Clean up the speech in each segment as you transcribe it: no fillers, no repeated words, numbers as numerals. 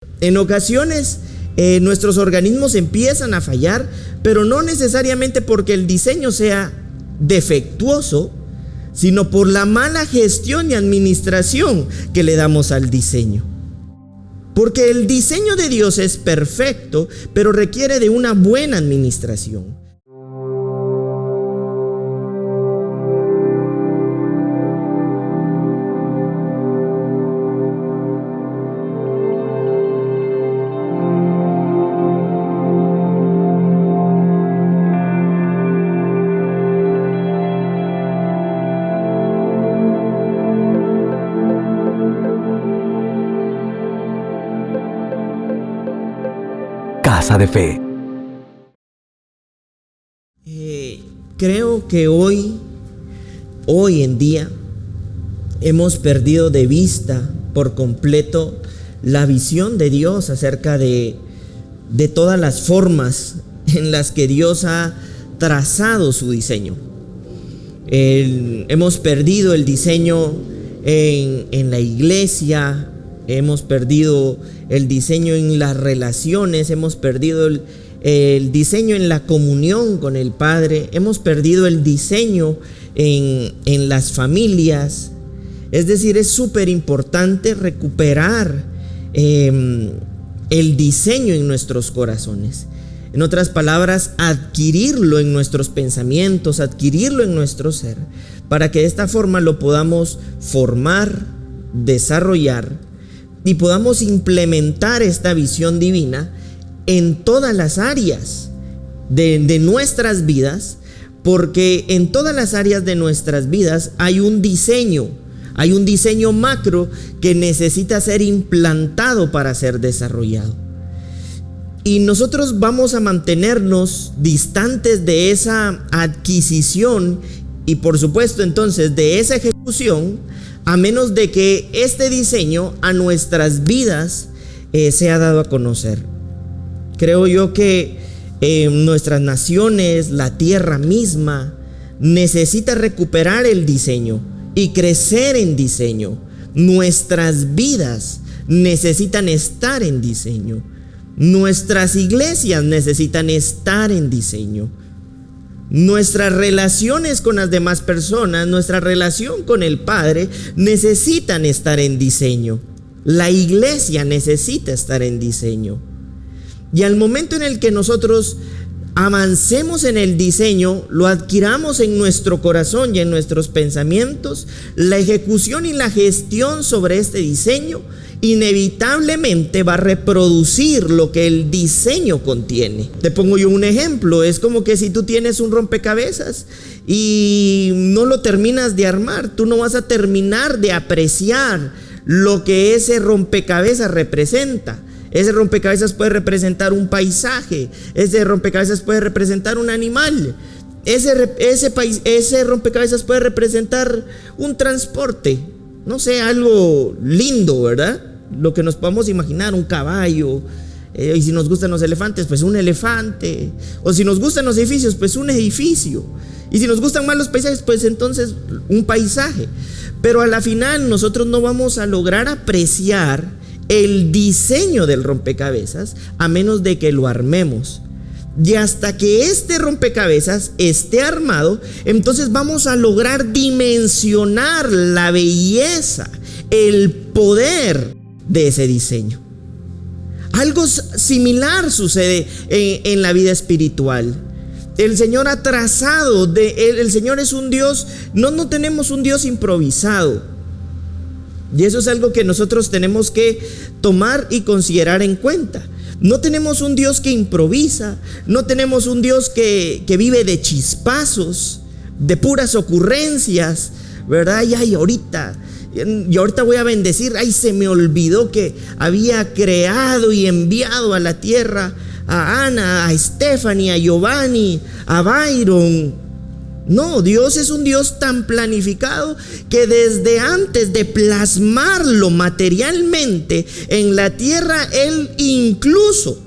En ocasiones nuestros organismos empiezan a fallar, pero no necesariamente porque el diseño sea defectuoso, sino por la mala gestión y administración que le damos al diseño. Porque el diseño de Dios es perfecto, pero requiere de una buena administración. Casa de Fe. Creo que hoy en día hemos perdido de vista por completo la visión de Dios acerca de todas las formas en las que Dios ha trazado su diseño. Hemos perdido el diseño en la iglesia. Hemos perdido el diseño en las relaciones, hemos perdido el diseño en la comunión con el Padre, hemos perdido el diseño en las familias. Es decir, es súper importante recuperar el diseño en nuestros corazones. En otras palabras, adquirirlo en nuestros pensamientos, adquirirlo en nuestro ser, para que de esta forma lo podamos formar, desarrollar y podamos implementar esta visión divina en todas las áreas de nuestras vidas, porque en todas las áreas de nuestras vidas hay un diseño macro que necesita ser implantado para ser desarrollado. Y nosotros vamos a mantenernos distantes de esa adquisición y, por supuesto, entonces de esa ejecución, a menos de que este diseño a nuestras vidas sea dado a conocer. Creo yo que nuestras naciones, la tierra misma, necesita recuperar el diseño y crecer en diseño. Nuestras vidas necesitan estar en diseño. Nuestras iglesias necesitan estar en diseño. Nuestras relaciones con las demás personas, nuestra relación con el Padre necesitan estar en diseño. La iglesia necesita estar en diseño. Y al momento en el que nosotros avancemos en el diseño, lo adquiramos en nuestro corazón y en nuestros pensamientos, la ejecución y la gestión sobre este diseño inevitablemente va a reproducir lo que el diseño contiene. Te pongo yo un ejemplo. Es como que si tú tienes un rompecabezas y no lo terminas de armar, tú no vas a terminar de apreciar lo que ese rompecabezas representa. Ese rompecabezas puede representar un paisaje, ese rompecabezas puede representar un animal, ese rompecabezas puede representar un transporte, no sé, algo lindo, ¿verdad? Lo que nos podamos imaginar, un caballo, y si nos gustan los elefantes, pues un elefante, o si nos gustan los edificios, pues un edificio, y si nos gustan más los paisajes, pues entonces un paisaje. Pero a la final nosotros no vamos a lograr apreciar el diseño del rompecabezas a menos de que lo armemos. Y hasta que este rompecabezas esté armado, entonces vamos a lograr dimensionar la belleza, el poder de ese diseño. Algo similar sucede en la vida espiritual. El Señor ha trazado, el Señor es un Dios, no tenemos un Dios improvisado. Y eso es algo que nosotros tenemos que tomar y considerar en cuenta. No tenemos un Dios que improvisa, no tenemos un Dios que vive de chispazos, de puras ocurrencias, ¿verdad? Y ahorita voy a bendecir, se me olvidó que había creado y enviado a la tierra a Ana, a Stephanie, a Giovanni, a Byron. No, Dios es un Dios tan planificado que desde antes de plasmarlo materialmente en la tierra, Él incluso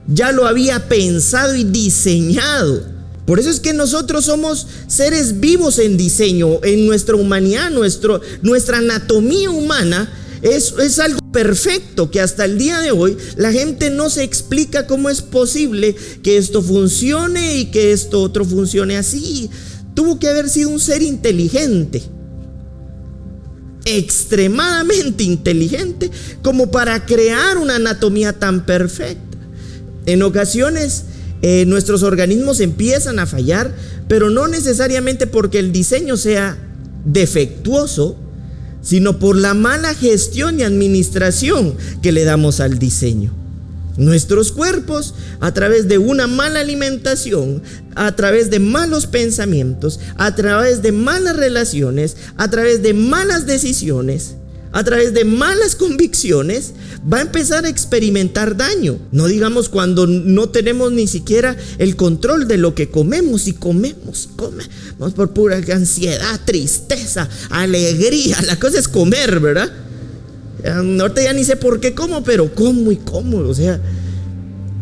ya lo había pensado y diseñado. Por eso es que nosotros somos seres vivos en diseño, en nuestra humanidad, nuestra anatomía humana Es algo perfecto que hasta el día de hoy la gente no se explica cómo es posible que esto funcione y que esto otro funcione así. Tuvo que haber sido un ser inteligente, extremadamente inteligente, como para crear una anatomía tan perfecta. En ocasiones nuestros organismos empiezan a fallar, pero no necesariamente porque el diseño sea defectuoso, sino por la mala gestión y administración que le damos al diseño. Nuestros cuerpos, a través de una mala alimentación, a través de malos pensamientos, a través de malas relaciones, a través de malas decisiones, a través de malas convicciones, va a empezar a experimentar daño. No digamos cuando no tenemos ni siquiera el control de lo que comemos y comemos por pura ansiedad, tristeza, alegría. La cosa es comer, ¿verdad? Ahorita ya ni sé por qué como, pero como y como. O sea,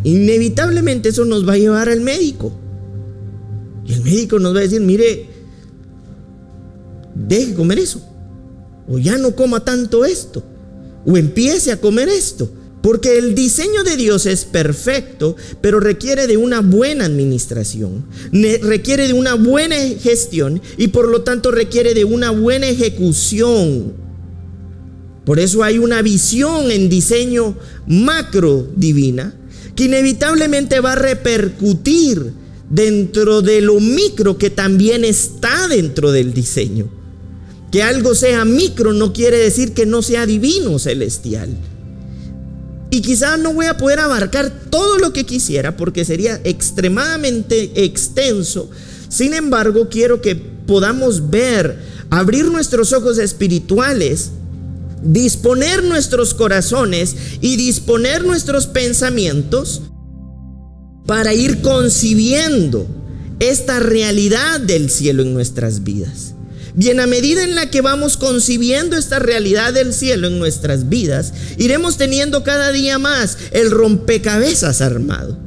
inevitablemente eso nos va a llevar al médico. Y el médico nos va a decir: mire, deje comer eso, o ya no coma tanto esto, o empiece a comer esto. Porque el diseño de Dios es perfecto, pero requiere de una buena administración, requiere de una buena gestión y por lo tanto requiere de una buena ejecución. Por eso hay una visión en diseño macro divina que inevitablemente va a repercutir dentro de lo micro que también está dentro del diseño. Que algo sea micro no quiere decir que no sea divino, celestial. Y quizás no voy a poder abarcar todo lo que quisiera porque sería extremadamente extenso. Sin embargo, quiero que podamos ver, abrir nuestros ojos espirituales, disponer nuestros corazones y disponer nuestros pensamientos para ir concibiendo esta realidad del cielo en nuestras vidas. Bien, a medida en la que vamos concibiendo esta realidad del cielo en nuestras vidas, iremos teniendo cada día más el rompecabezas armado.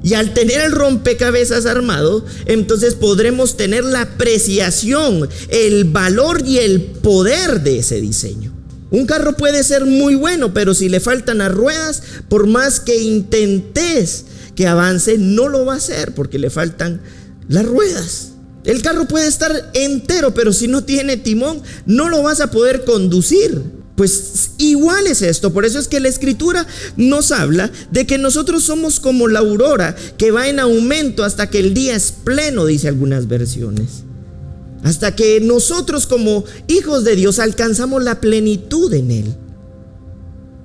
Y al tener el rompecabezas armado, entonces podremos tener la apreciación, el valor y el poder de ese diseño. Un carro puede ser muy bueno, pero si le faltan las ruedas, por más que intentes que avance, no lo va a hacer porque le faltan las ruedas. El carro puede estar entero, pero si no tiene timón, no lo vas a poder conducir. Pues igual es esto. Por eso es que la Escritura nos habla de que nosotros somos como la aurora que va en aumento hasta que el día es pleno, dice algunas versiones. Hasta que nosotros como hijos de Dios alcanzamos la plenitud en Él.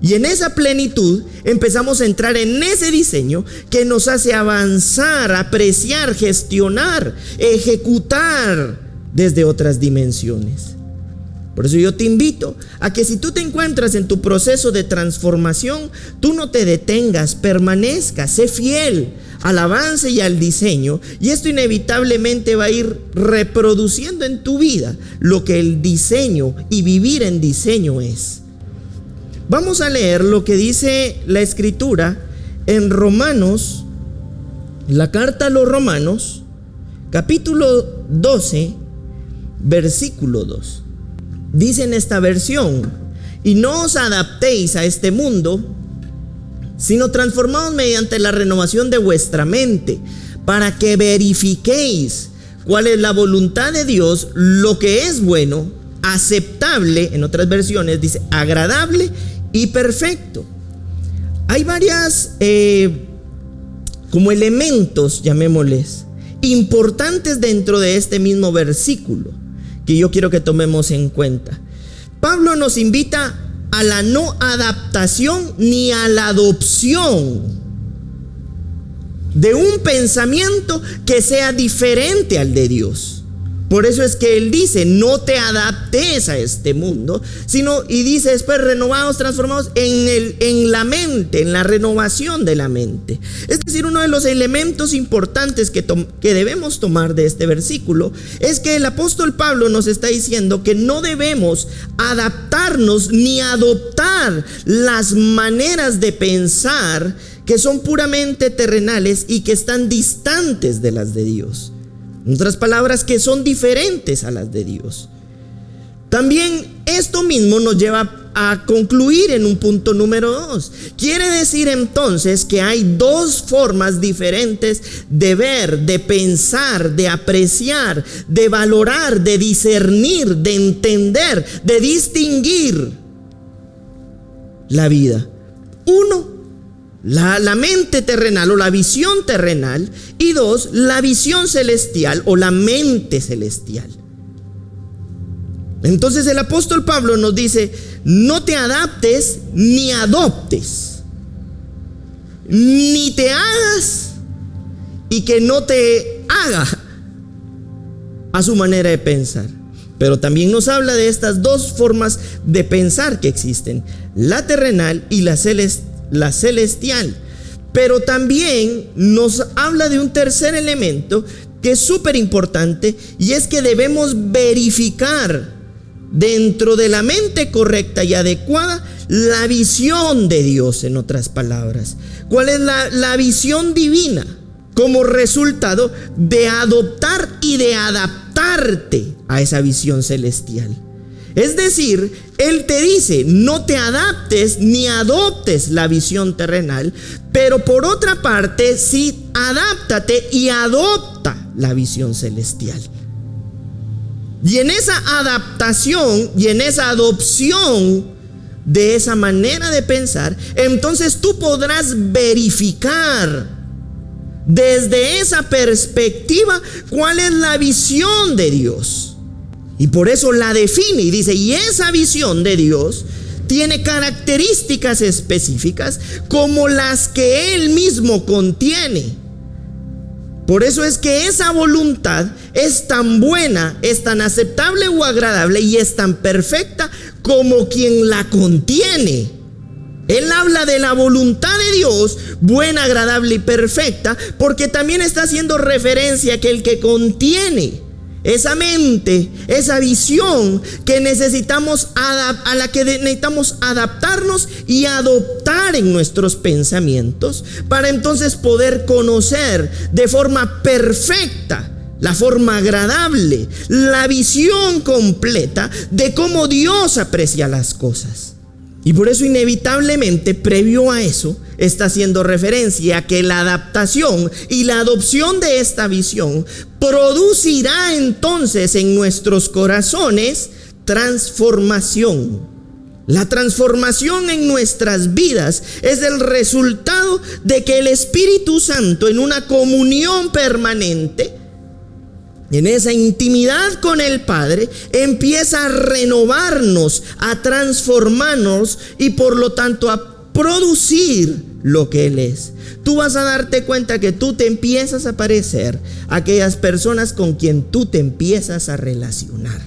Y en esa plenitud empezamos a entrar en ese diseño que nos hace avanzar, apreciar, gestionar, ejecutar desde otras dimensiones. Por eso yo te invito a que si tú te encuentras en tu proceso de transformación, tú no te detengas, permanezcas, sé fiel al avance y al diseño, y esto inevitablemente va a ir reproduciendo en tu vida lo que el diseño y vivir en diseño es. Vamos a leer lo que dice la Escritura en Romanos, la carta a los Romanos, capítulo 12, versículo 2. Dice en esta versión: y no os adaptéis a este mundo, sino transformaos mediante la renovación de vuestra mente, para que verifiquéis cuál es la voluntad de Dios, lo que es bueno, aceptable, en otras versiones dice agradable y perfecto. Hay varias como elementos, llamémosles, importantes dentro de este mismo versículo que yo quiero que tomemos en cuenta. Pablo nos invita a la no adaptación ni a la adopción de un pensamiento que sea diferente al de Dios. Por eso es que él dice: no te adaptes a este mundo, sino, y dice después, renovados, transformados en la mente, en la renovación de la mente. Es decir, uno de los elementos importantes que debemos tomar de este versículo es que el apóstol Pablo nos está diciendo que no debemos adaptarnos ni adoptar las maneras de pensar que son puramente terrenales y que están distantes de las de Dios. En otras palabras, que son diferentes a las de Dios. También esto mismo nos lleva a concluir en un punto número 2. Quiere decir entonces que hay dos formas diferentes de ver, de pensar, de apreciar, de valorar, de discernir, de entender, de distinguir la vida. Uno, la mente terrenal o la visión terrenal, y dos, la visión celestial o la mente celestial. Entonces el apóstol Pablo nos dice: no te adaptes ni adoptes, ni te hagas y que no te haga a su manera de pensar. Pero también nos habla de estas dos formas de pensar que existen: la terrenal y la celestial. Pero también nos habla de un tercer elemento que es súper importante, y es que debemos verificar dentro de la mente correcta y adecuada la visión de Dios. En otras palabras, ¿cuál es la visión divina como resultado de adoptar y de adaptarte a esa visión celestial? Es decir, Él te dice: no te adaptes ni adoptes la visión terrenal, pero por otra parte sí, adáptate y adopta la visión celestial. Y en esa adaptación y en esa adopción de esa manera de pensar, entonces tú podrás verificar desde esa perspectiva cuál es la visión de Dios. Y por eso la define y dice: y esa visión de Dios tiene características específicas como las que Él mismo contiene. Por eso es que esa voluntad es tan buena, es tan aceptable o agradable y es tan perfecta como quien la contiene. Él habla de la voluntad de Dios, buena, agradable y perfecta, porque también está haciendo referencia a que el que contiene esa mente, esa visión que necesitamos a la que necesitamos adaptarnos y adoptar en nuestros pensamientos, para entonces poder conocer de forma perfecta, la forma agradable, la visión completa de cómo Dios aprecia las cosas. Y por eso inevitablemente, previo a eso, está haciendo referencia a que la adaptación y la adopción de esta visión producirá entonces en nuestros corazones transformación. La transformación en nuestras vidas es el resultado de que el Espíritu Santo, en una comunión permanente, en esa intimidad con el Padre, empieza a renovarnos, a transformarnos y por lo tanto a producir lo que Él es. Tú vas a darte cuenta que tú te empiezas a parecer a aquellas personas con quien tú te empiezas a relacionar.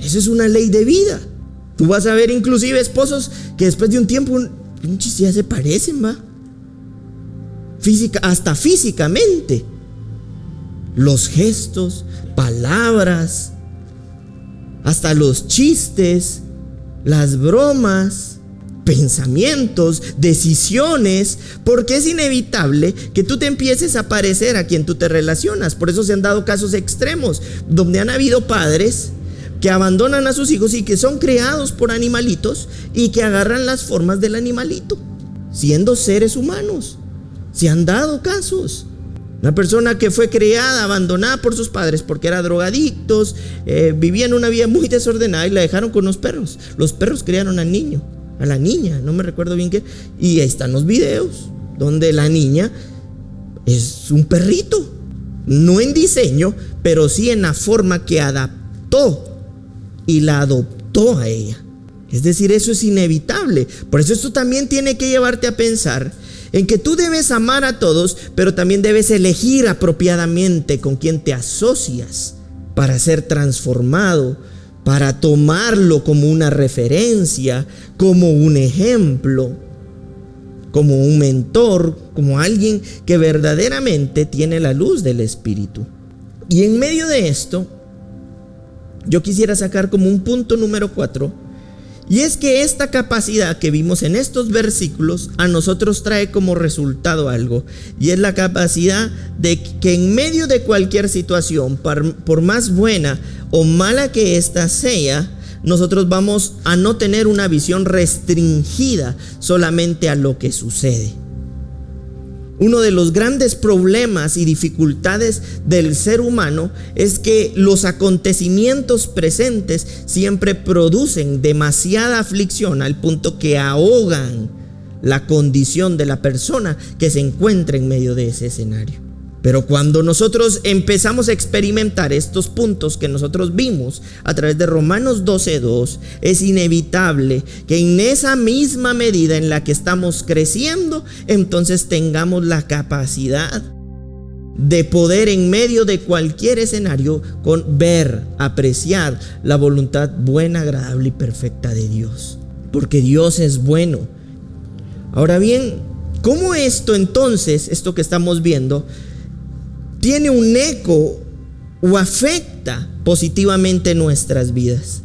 Eso es una ley de vida. Tú vas a ver inclusive esposos que después de un tiempo ya se parecen, ¿va? Hasta físicamente. Los gestos, palabras, hasta los chistes, las bromas, pensamientos, decisiones, porque es inevitable que tú te empieces a parecer a quien tú te relacionas. Por eso se han dado casos extremos donde han habido padres que abandonan a sus hijos y que son criados por animalitos y que agarran las formas del animalito, siendo seres humanos. Se han dado casos. Una persona que fue criada, abandonada por sus padres porque era drogadictos, vivían una vida muy desordenada y la dejaron con los perros. Los perros criaron al niño, a la niña, no me recuerdo bien qué. Y ahí están los videos donde la niña es un perrito, no en diseño, pero sí en la forma que adaptó y la adoptó a ella. Es decir, eso es inevitable. Por eso esto también tiene que llevarte a pensar en que tú debes amar a todos, pero también debes elegir apropiadamente con quién te asocias para ser transformado, para tomarlo como una referencia, como un ejemplo, como un mentor, como alguien que verdaderamente tiene la luz del Espíritu. Y en medio de esto, yo quisiera sacar como un punto número 4, y es que esta capacidad que vimos en estos versículos a nosotros trae como resultado algo, y es la capacidad de que en medio de cualquier situación, por más buena o mala que ésta sea, nosotros vamos a no tener una visión restringida solamente a lo que sucede. Uno de los grandes problemas y dificultades del ser humano es que los acontecimientos presentes siempre producen demasiada aflicción al punto que ahogan la condición de la persona que se encuentra en medio de ese escenario. Pero cuando nosotros empezamos a experimentar estos puntos que nosotros vimos a través de Romanos 12:2, es inevitable que en esa misma medida en la que estamos creciendo, entonces tengamos la capacidad de poder en medio de cualquier escenario ver, apreciar la voluntad buena, agradable y perfecta de Dios. Porque Dios es bueno. Ahora bien, ¿cómo esto entonces, esto que estamos viendo, tiene un eco o afecta positivamente nuestras vidas?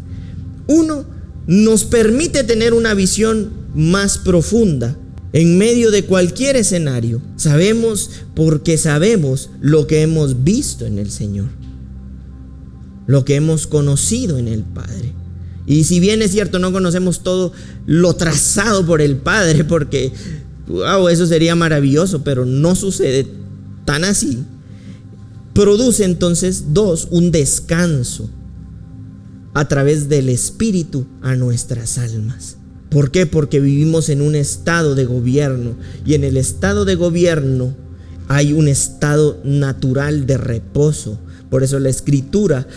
Uno, nos permite tener una visión más profunda en medio de cualquier escenario. Sabemos porque sabemos lo que hemos visto en el Señor, lo que hemos conocido en el Padre. Y si bien es cierto, no conocemos todo lo trazado por el Padre, porque eso sería maravilloso, pero no sucede tan así. Produce entonces, un descanso a través del Espíritu a nuestras almas. ¿Por qué? Porque vivimos en un estado de gobierno, y en el estado de gobierno hay un estado natural de reposo. Por eso la Escritura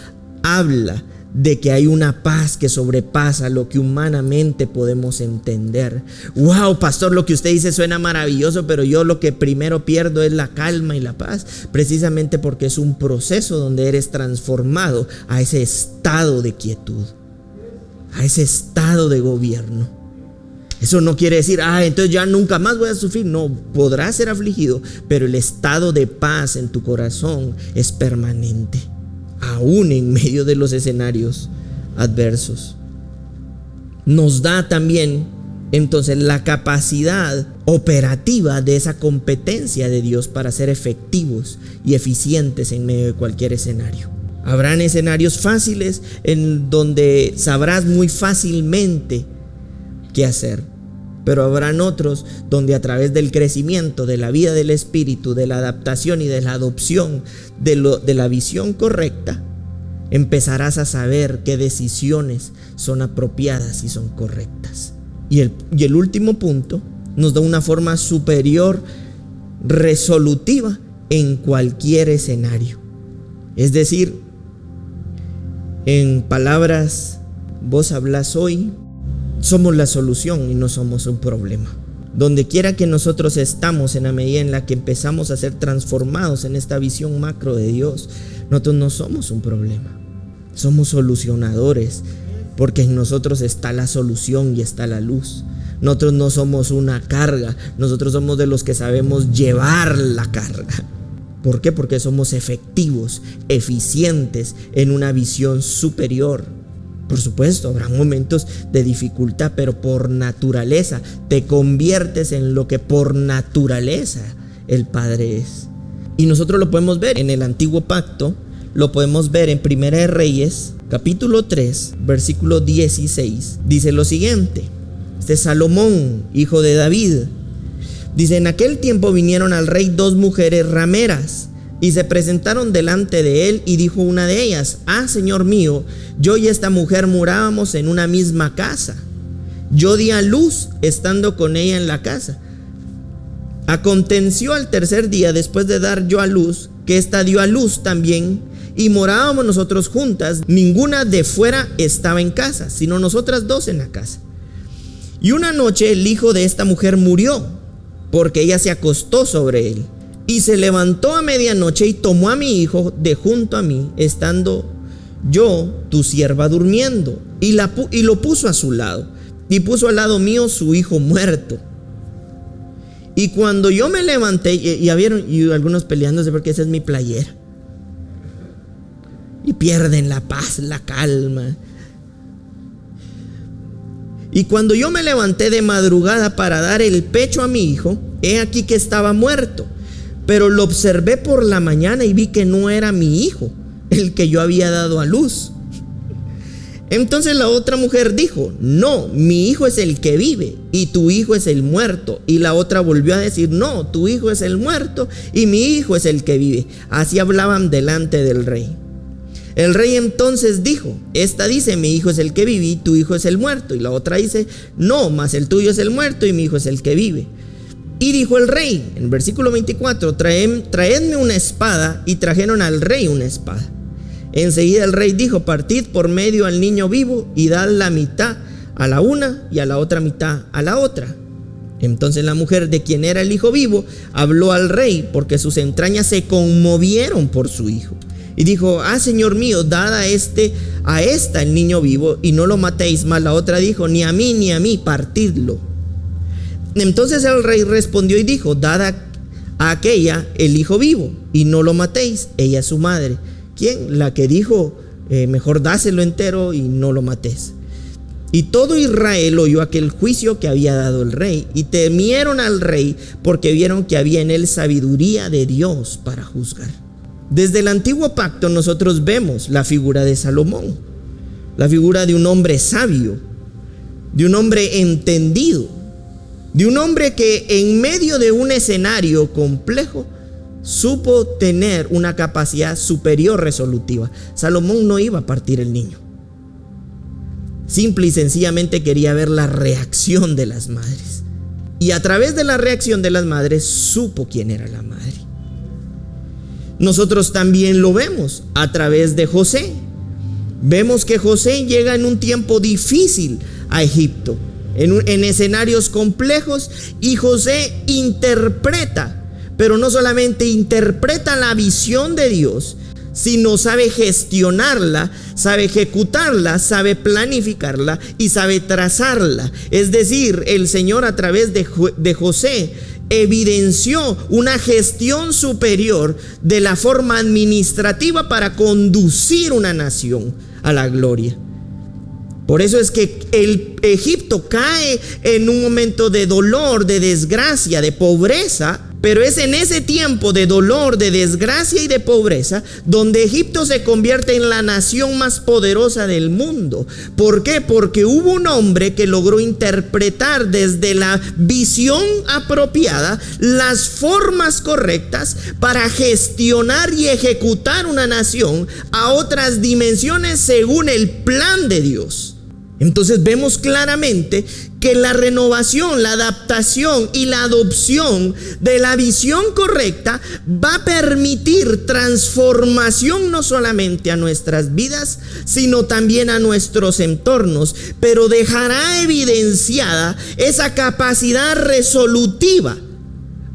habla de que hay una paz que sobrepasa lo que humanamente podemos entender. Wow, pastor, lo que usted dice suena maravilloso, pero yo lo que primero pierdo es la calma y la paz, precisamente porque es un proceso donde eres transformado a ese estado de quietud, a ese estado de gobierno. Eso no quiere decir, entonces ya nunca más voy a sufrir. No, podrás ser afligido, pero el estado de paz en tu corazón es permanente, aún en medio de los escenarios adversos. Nos da también entonces la capacidad operativa de esa competencia de Dios para ser efectivos y eficientes en medio de cualquier escenario. Habrán escenarios fáciles en donde sabrás muy fácilmente qué hacer, pero habrán otros donde a través del crecimiento de la vida del Espíritu, de la adaptación y de la adopción de la visión correcta, empezarás a saber qué decisiones son apropiadas y son correctas. Y el último punto nos da una forma superior resolutiva en cualquier escenario. Es decir, en palabras, vos hablás hoy, somos la solución y no somos un problema. Donde quiera que nosotros estamos, en la medida en la que empezamos a ser transformados en esta visión macro de Dios, nosotros no somos un problema, somos solucionadores, porque en nosotros está la solución y está la luz. Nosotros no somos una carga, nosotros somos de los que sabemos llevar la carga. ¿Por qué? Porque somos efectivos, eficientes en una visión superior. Por supuesto, habrá momentos de dificultad, pero por naturaleza te conviertes en lo que por naturaleza el Padre es. Y nosotros lo podemos ver en el Antiguo Pacto, lo podemos ver en Primera de Reyes, capítulo 3, versículo 16. Dice lo siguiente: este es Salomón, hijo de David. Dice: en aquel tiempo vinieron al rey dos mujeres rameras y se presentaron delante de él, y dijo una de ellas: señor mío, yo y esta mujer morábamos en una misma casa. Yo di a luz estando con ella en la casa. Aconteció al tercer día, después de dar yo a luz, que ésta dio a luz también, y morábamos nosotros juntas. Ninguna de fuera estaba en casa, sino nosotras dos en la casa. Y una noche el hijo de esta mujer murió, porque ella se acostó sobre él. Y se levantó a medianoche y tomó a mi hijo de junto a mí, estando yo, tu sierva, durmiendo, y lo puso a su lado, y puso al lado mío su hijo muerto. Y cuando yo me levanté, y algunos peleándose porque esa es mi playera, y pierden la paz, la calma. Y cuando yo me levanté de madrugada para dar el pecho a mi hijo, he aquí que estaba muerto. Pero lo observé por la mañana y vi que no era mi hijo el que yo había dado a luz. Entonces la otra mujer dijo: no, mi hijo es el que vive y tu hijo es el muerto. Y la otra volvió a decir: no, tu hijo es el muerto y mi hijo es el que vive. Así hablaban delante del rey. El rey entonces dijo: esta dice: mi hijo es el que vive y tu hijo es el muerto. Y la otra dice: no, mas el tuyo es el muerto y mi hijo es el que vive. Y dijo el rey, en el versículo 24: traedme una espada. Y trajeron al rey una espada. Enseguida el rey dijo: partid por medio al niño vivo y dad la mitad a la una y a la otra mitad a la otra. Entonces la mujer de quien era el hijo vivo habló al rey, porque sus entrañas se conmovieron por su hijo. Y dijo: señor mío, dad a esta el niño vivo y no lo matéis. Mas la otra dijo: ni a mí, partidlo. Entonces el rey respondió y dijo: dad a aquella el hijo vivo y no lo matéis. Ella es su madre. ¿Quién? La que dijo: mejor dáselo entero y no lo mates. Y todo Israel oyó aquel juicio que había dado el rey, y temieron al rey, porque vieron que había en él sabiduría de Dios para juzgar. Desde el antiguo pacto nosotros vemos la figura de Salomón, la figura de un hombre sabio, de un hombre entendido, de un hombre que en medio de un escenario complejo supo tener una capacidad superior resolutiva. Salomón no iba a partir el niño. Simple y sencillamente quería ver la reacción de las madres. Y a través de la reacción de las madres supo quién era la madre. Nosotros también lo vemos a través de José. Vemos que José llega en un tiempo difícil a Egipto, en escenarios complejos, y José interpreta. Pero no solamente interpreta la visión de Dios, sino sabe gestionarla, sabe ejecutarla, sabe planificarla y sabe trazarla. Es decir, el Señor a través de José evidenció una gestión superior de la forma administrativa para conducir una nación a la gloria. Por eso es que el Egipto cae en un momento de dolor, de desgracia, de pobreza. Pero es en ese tiempo de dolor, de desgracia y de pobreza donde Egipto se convierte en la nación más poderosa del mundo. ¿Por qué? Porque hubo un hombre que logró interpretar desde la visión apropiada las formas correctas para gestionar y ejecutar una nación a otras dimensiones según el plan de Dios. Entonces vemos claramente que la renovación, la adaptación y la adopción de la visión correcta va a permitir transformación no solamente a nuestras vidas, sino también a nuestros entornos, pero dejará evidenciada esa capacidad resolutiva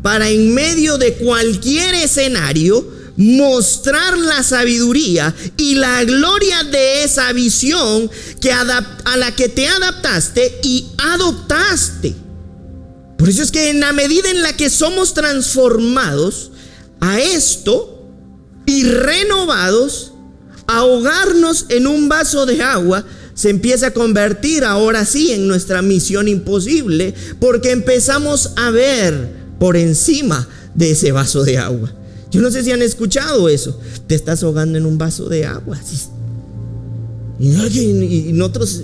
para en medio de cualquier escenario mostrar la sabiduría y la gloria de esa visión a la que te adaptaste y adoptaste. Por eso es que en la medida en la que somos transformados a esto y renovados, ahogarnos en un vaso de agua se empieza a convertir ahora sí en nuestra misión imposible, porque empezamos a ver por encima de ese vaso de agua. Yo no sé si han escuchado eso. Te estás ahogando en un vaso de agua. Y nosotros,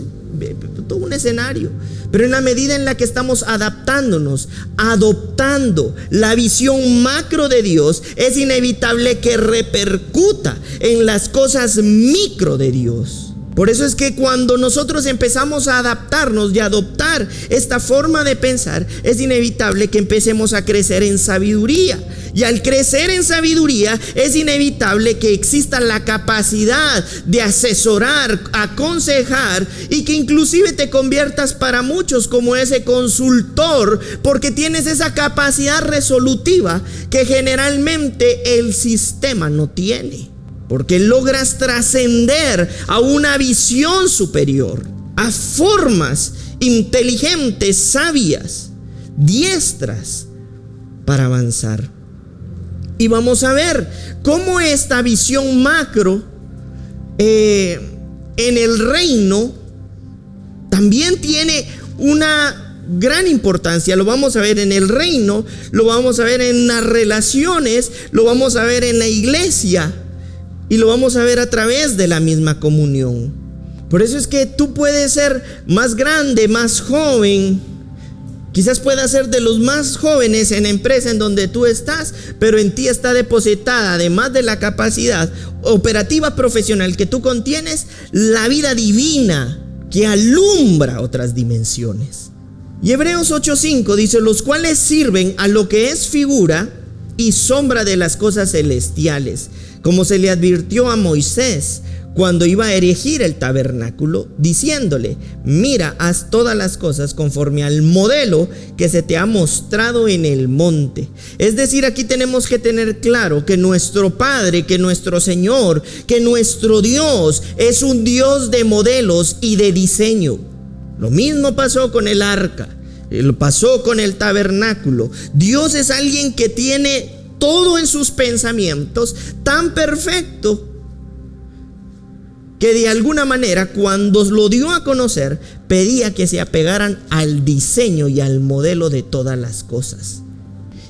todo un escenario. Pero en la medida en la que estamos adaptándonos, adoptando la visión macro de Dios, es inevitable que repercuta en las cosas micro de Dios. Por eso es que cuando nosotros empezamos a adaptarnos y a adoptar esta forma de pensar, es inevitable que empecemos a crecer en sabiduría. Y al crecer en sabiduría, es inevitable que exista la capacidad de asesorar, aconsejar, y que inclusive te conviertas para muchos como ese consultor, porque tienes esa capacidad resolutiva que generalmente el sistema no tiene. Porque logras trascender a una visión superior, a formas inteligentes, sabias, diestras para avanzar. Y vamos a ver cómo esta visión macro en el reino también tiene una gran importancia. Lo vamos a ver en el reino, lo vamos a ver en las relaciones, lo vamos a ver en la iglesia. Y lo vamos a ver a través de la misma comunión. Por eso es que tú puedes ser más grande, más joven. Quizás puedas ser de los más jóvenes en la empresa en donde tú estás, pero en ti está depositada, además de la capacidad operativa profesional que tú contienes, la vida divina que alumbra otras dimensiones. Y Hebreos 8:5 dice: los cuales sirven a lo que es figura y sombra de las cosas celestiales, como se le advirtió a Moisés cuando iba a erigir el tabernáculo, diciéndole: mira, haz todas las cosas conforme al modelo que se te ha mostrado en el monte. Es decir, aquí tenemos que tener claro que nuestro Padre, que nuestro Señor, que nuestro Dios es un Dios de modelos y de diseño. Lo mismo pasó con el arca, pasó con el tabernáculo. Dios es alguien que tiene todo en sus pensamientos tan perfecto que de alguna manera, cuando lo dio a conocer, pedía que se apegaran al diseño y al modelo de todas las cosas.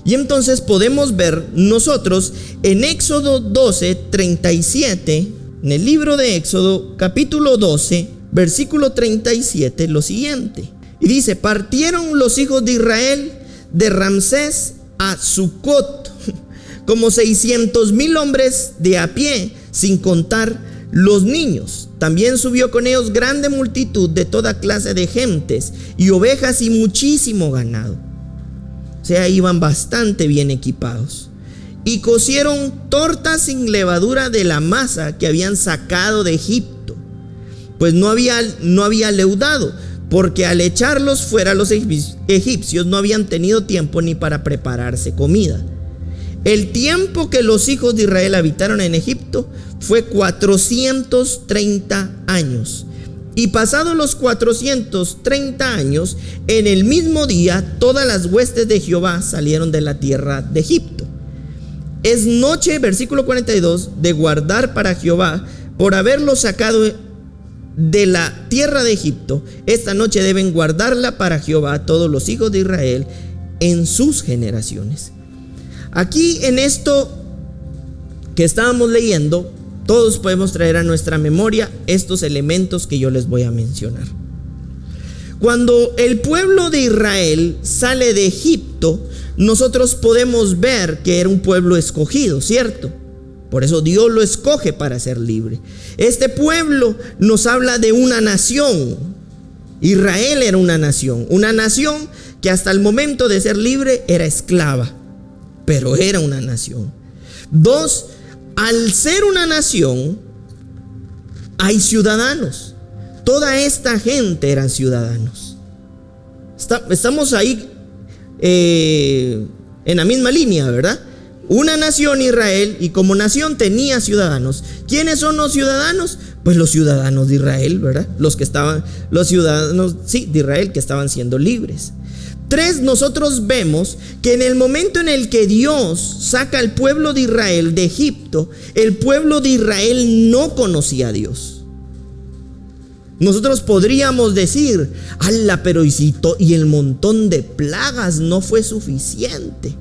Y entonces podemos ver nosotros en Éxodo 12:37, en el libro de Éxodo capítulo 12, versículo 37, lo siguiente. Y dice: partieron los hijos de Israel de Ramsés a Sucot, como 600,000 hombres de a pie, sin contar los niños. También subió con ellos grande multitud de toda clase de gentes y ovejas y muchísimo ganado. O sea, iban bastante bien equipados. Y cocieron tortas sin levadura de la masa que habían sacado de Egipto, pues no había leudado, porque al echarlos fuera los egipcios no habían tenido tiempo ni para prepararse comida. El tiempo que los hijos de Israel habitaron en Egipto fue 430 años. Y pasados los 430 años, en el mismo día, todas las huestes de Jehová salieron de la tierra de Egipto. Es noche, versículo 42, de guardar para Jehová, por haberlos sacado de la tierra de Egipto. Esta noche deben guardarla para Jehová todos los hijos de Israel en sus generaciones. Aquí en esto que estábamos leyendo, todos podemos traer a nuestra memoria estos elementos que yo les voy a mencionar. Cuando el pueblo de Israel sale de Egipto, nosotros podemos ver que era un pueblo escogido, ¿cierto? Por eso Dios lo escoge para ser libre. Este pueblo nos habla de una nación. Israel era una nación que hasta el momento de ser libre era esclava, pero era una nación. 2, al ser una nación, hay ciudadanos. Toda esta gente eran ciudadanos. Estamos ahí en la misma línea, ¿verdad? Una nación, Israel, y como nación tenía ciudadanos. ¿Quiénes son los ciudadanos? Pues los ciudadanos de Israel, ¿verdad? Los ciudadanos, sí, de Israel, que estaban siendo libres. 3, nosotros vemos que en el momento en el que Dios saca al pueblo de Israel de Egipto, el pueblo de Israel no conocía a Dios. Nosotros podríamos decir: ala, pero y el montón de plagas no fue suficiente.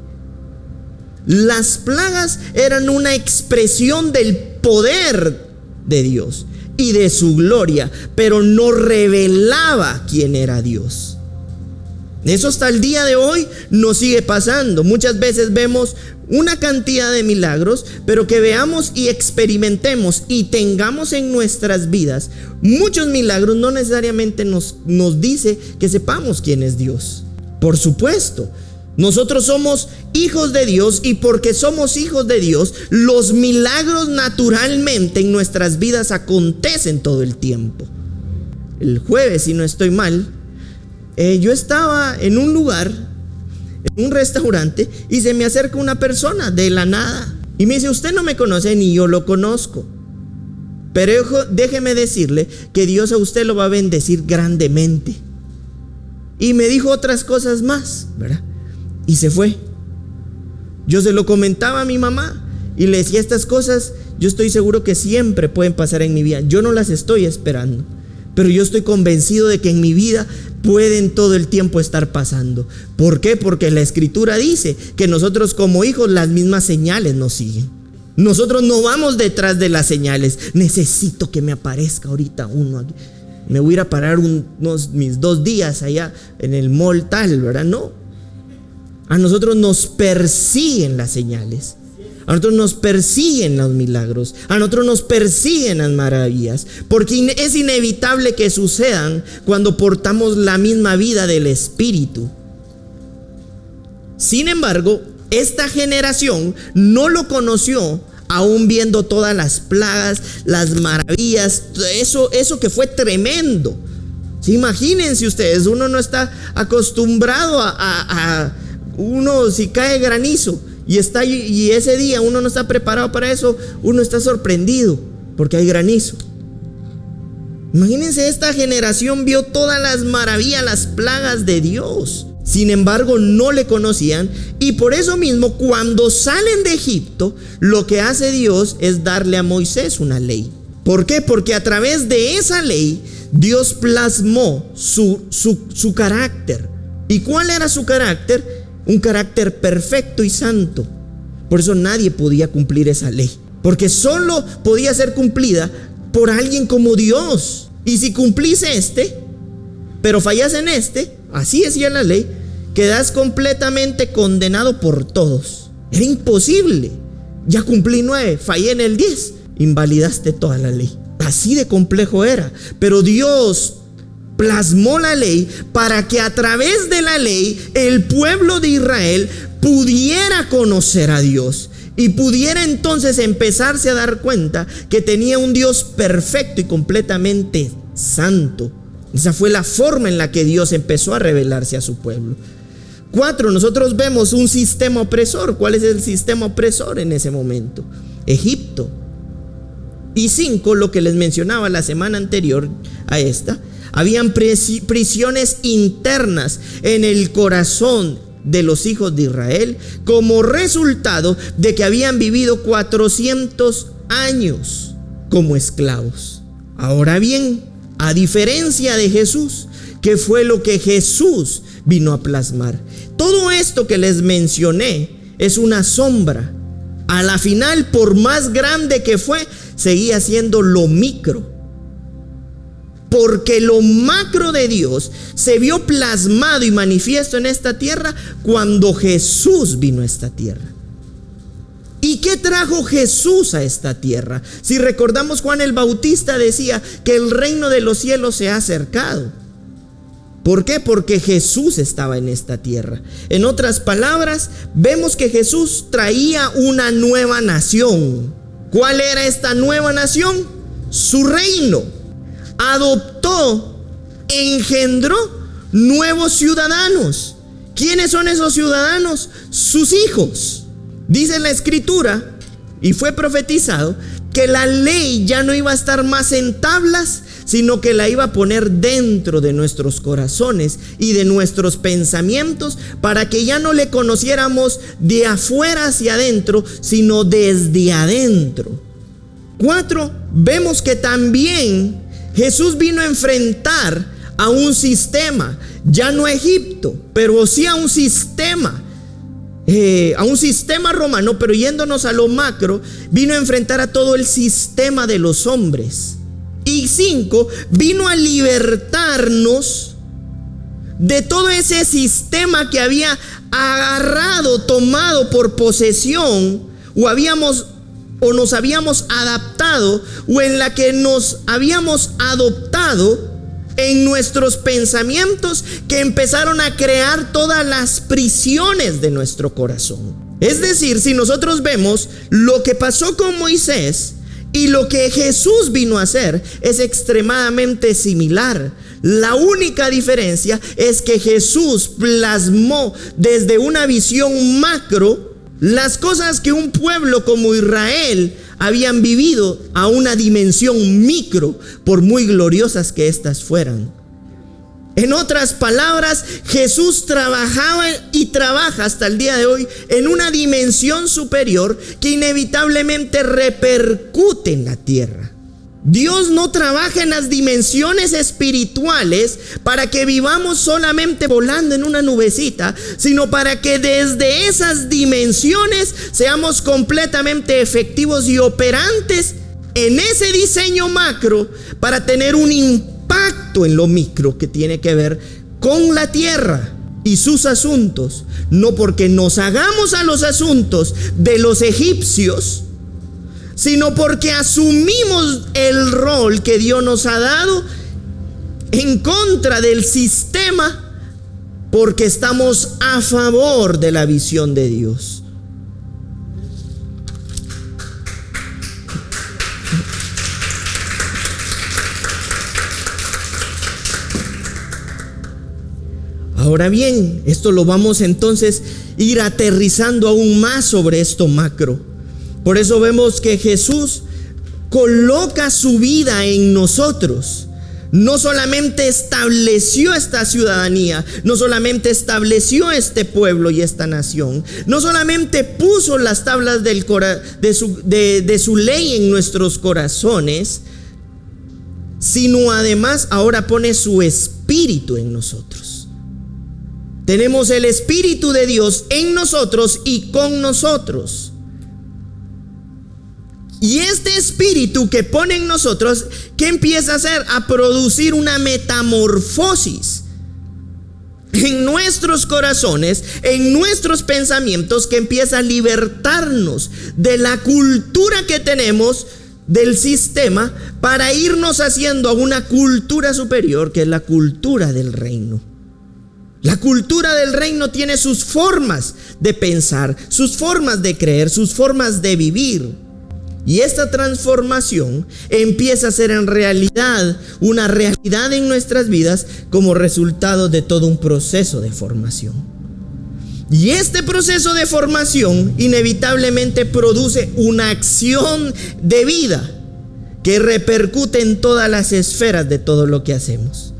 Las plagas eran una expresión del poder de Dios y de su gloria, pero no revelaba quién era Dios. Eso hasta el día de hoy nos sigue pasando. Muchas veces vemos una cantidad de milagros, pero que veamos y experimentemos y tengamos en nuestras vidas muchos milagros, no necesariamente nos dice que sepamos quién es Dios. Por supuesto, nosotros somos hijos de Dios, y porque somos hijos de Dios, los milagros naturalmente en nuestras vidas acontecen todo el tiempo. El jueves, si no estoy mal, yo estaba en un lugar, en un restaurante, y se me acerca una persona de la nada y me dice: usted no me conoce ni yo lo conozco, pero déjeme decirle que Dios a usted lo va a bendecir grandemente. Y me dijo otras cosas más, ¿verdad? Y se fue. Yo se lo comentaba a mi mamá y le decía: estas cosas yo estoy seguro que siempre pueden pasar en mi vida. Yo no las estoy esperando, pero yo estoy convencido de que en mi vida pueden todo el tiempo estar pasando. ¿Por qué? Porque la Escritura dice que nosotros como hijos las mismas señales nos siguen. Nosotros no vamos detrás de las señales. Necesito que me aparezca ahorita uno aquí. Me voy a ir a parar mis 2 días allá en el mall tal, ¿verdad? No. A nosotros nos persiguen las señales. A nosotros nos persiguen los milagros. A nosotros nos persiguen las maravillas. Porque es inevitable que sucedan cuando portamos la misma vida del Espíritu. Sin embargo, esta generación no lo conoció, aún viendo todas las plagas, las maravillas, eso que fue tremendo. ¿Sí? Imagínense ustedes, uno no está acostumbrado a uno, si cae granizo y ese día uno no está preparado para eso, uno está sorprendido porque hay granizo. Imagínense, esta generación vio todas las maravillas, las plagas de Dios. Sin embargo, no le conocían, y por eso mismo, cuando salen de Egipto, lo que hace Dios es darle a Moisés una ley. ¿Por qué? Porque a través de esa ley, Dios plasmó su carácter. ¿Y cuál era su carácter? Un carácter perfecto y santo. Por eso nadie podía cumplir esa ley, porque solo podía ser cumplida por alguien como Dios. Y si cumplís pero fallas en así decía la ley, quedas completamente condenado por todos. Era imposible. Ya cumplí 9, fallé en el 10, invalidaste toda la ley. Así de complejo era. Pero Dios plasmó la ley para que a través de la ley el pueblo de Israel pudiera conocer a Dios y pudiera entonces empezarse a dar cuenta que tenía un Dios perfecto y completamente santo. Esa fue la forma en la que Dios empezó a revelarse a su pueblo. 4, nosotros vemos un sistema opresor. ¿Cuál es el sistema opresor en ese momento? Egipto. Y 5, lo que les mencionaba la semana anterior a esta, habían prisiones internas en el corazón de los hijos de Israel como resultado de que habían vivido 400 años como esclavos. Ahora bien, a diferencia de Jesús, ¿qué fue lo que Jesús vino a plasmar? Todo esto que les mencioné es una sombra. A la final, por más grande que fue, seguía siendo lo micro. Porque lo macro de Dios se vio plasmado y manifiesto en esta tierra cuando Jesús vino a esta tierra. ¿Y qué trajo Jesús a esta tierra? Si recordamos, Juan el Bautista decía que el reino de los cielos se ha acercado. ¿Por qué? Porque Jesús estaba en esta tierra. En otras palabras, vemos que Jesús traía una nueva nación. ¿Cuál era esta nueva nación? Su reino. Adoptó, engendró nuevos ciudadanos. ¿Quiénes son esos ciudadanos? Sus hijos. Dice la Escritura, y fue profetizado, que la ley ya no iba a estar más en tablas, sino que la iba a poner dentro de nuestros corazones y de nuestros pensamientos, para que ya no le conociéramos de afuera hacia adentro, sino desde adentro. 4, vemos que también Jesús vino a enfrentar a un sistema, ya no a Egipto, pero sí a un sistema romano, pero yéndonos a lo macro, vino a enfrentar a todo el sistema de los hombres. Y 5, vino a libertarnos de todo ese sistema que había agarrado, tomado por posesión, o nos habíamos adaptado, o en la que nos habíamos adoptado en nuestros pensamientos, que empezaron a crear todas las prisiones de nuestro corazón. Es decir, si nosotros vemos lo que pasó con Moisés y lo que Jesús vino a hacer, es extremadamente similar. La única diferencia es que Jesús plasmó desde una visión macro las cosas que un pueblo como Israel habían vivido a una dimensión micro, por muy gloriosas que éstas fueran. En otras palabras, Jesús trabajaba y trabaja hasta el día de hoy en una dimensión superior que inevitablemente repercute en la tierra. Dios no trabaja en las dimensiones espirituales para que vivamos solamente volando en una nubecita, sino para que desde esas dimensiones seamos completamente efectivos y operantes en ese diseño macro para tener un impacto en lo micro que tiene que ver con la tierra y sus asuntos. No porque nos hagamos a los asuntos de los egipcios, sino porque asumimos el rol que Dios nos ha dado en contra del sistema, porque estamos a favor de la visión de Dios. Ahora bien, esto lo vamos entonces a ir aterrizando aún más sobre esto macro. Por eso vemos que Jesús coloca su vida en nosotros. No solamente estableció esta ciudadanía, no solamente estableció este pueblo y esta nación, no solamente puso las tablas de su ley en nuestros corazones, sino además ahora pone su espíritu en nosotros. Tenemos el Espíritu de Dios en nosotros y con nosotros. Y este espíritu que pone en nosotros, ¿qué empieza a hacer? A producir una metamorfosis en nuestros corazones, en nuestros pensamientos, que empieza a libertarnos de la cultura que tenemos del sistema para irnos haciendo a una cultura superior, que es la cultura del reino. La cultura del reino tiene sus formas de pensar, sus formas de creer, sus formas de vivir. Y esta transformación empieza a ser en realidad una realidad en nuestras vidas como resultado de todo un proceso de formación. Y este proceso de formación inevitablemente produce una acción de vida que repercute en todas las esferas de todo lo que hacemos.